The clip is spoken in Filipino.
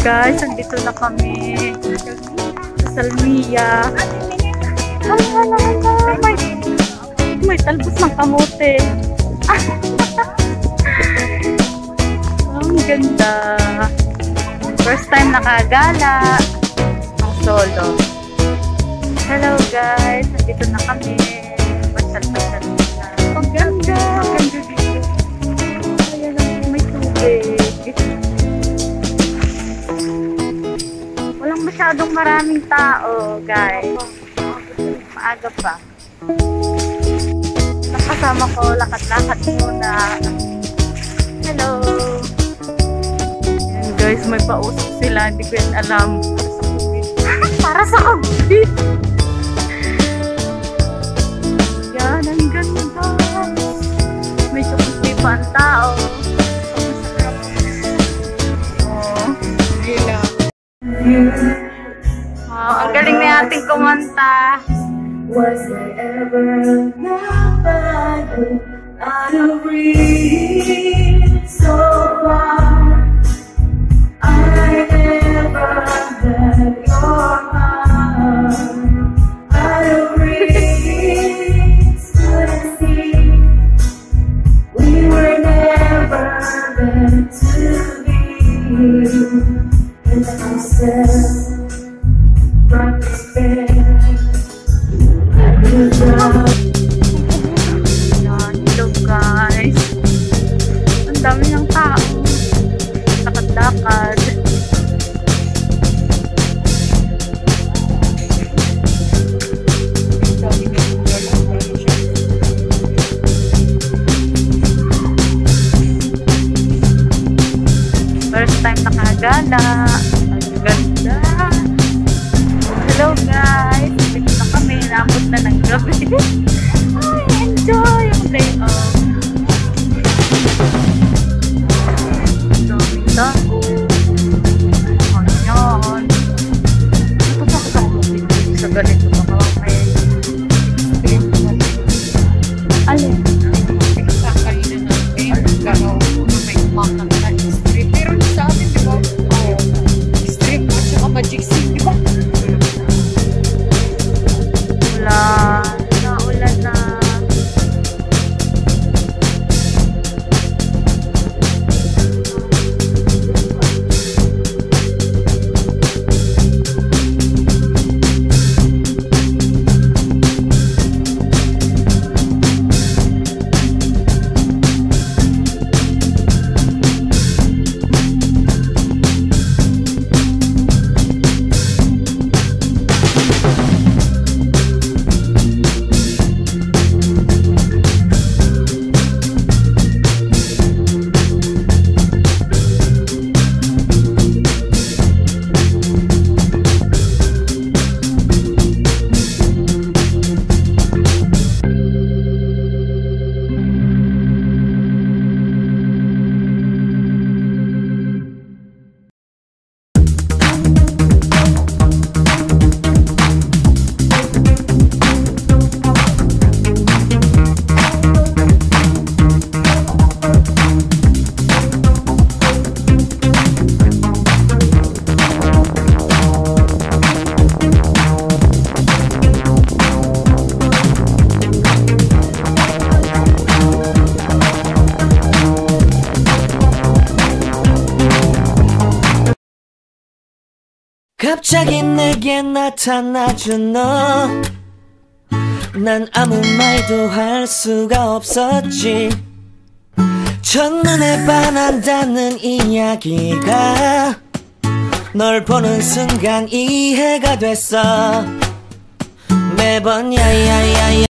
guys, andito na kami sa Salmia. May talbos ng kamote. Ang ganda. First time nakagala ang solo. Hello guys, andito na kami. Pasyal-pasyal na. Ang ganda. Ang ganda dito. Ayan lang, may tubig. Walang masyadong maraming tao guys. Maaga pa. Kasama ko, lakad-lakad muna. Hello. Ayan guys, may pausap sila. Hindi ko yan alam. Para sa COVID. Yan, ang ganda. May sukusti pa ang tao. Oh, gila. Wow, ang galing ni ating kumanta. Was I ever loved by you? Out of reach so far. I never had your heart. Out of reach to see. We were never meant to be. And I said, from despair. Hello guys, ang dami ng tao, lakad-lakad. First time nakagala, ang ganda. Hello guys, dito na kami, naabot na ng gabi. Ay, enjoy yung day off. Daming tao. Ayan. Ito pa ako sa ganito baka may alin? Kakalina natin gano'n may umakang na street. Pero sa atin, di ba? Street at saka Magic City, di ba? Naulan na. 갑자기 내게 나타나준 너, 난 아무 말도 할 수가 없었지. 첫눈에 반한다는 이야기가 널 보는 순간 이해가 됐어. 매번 야야야야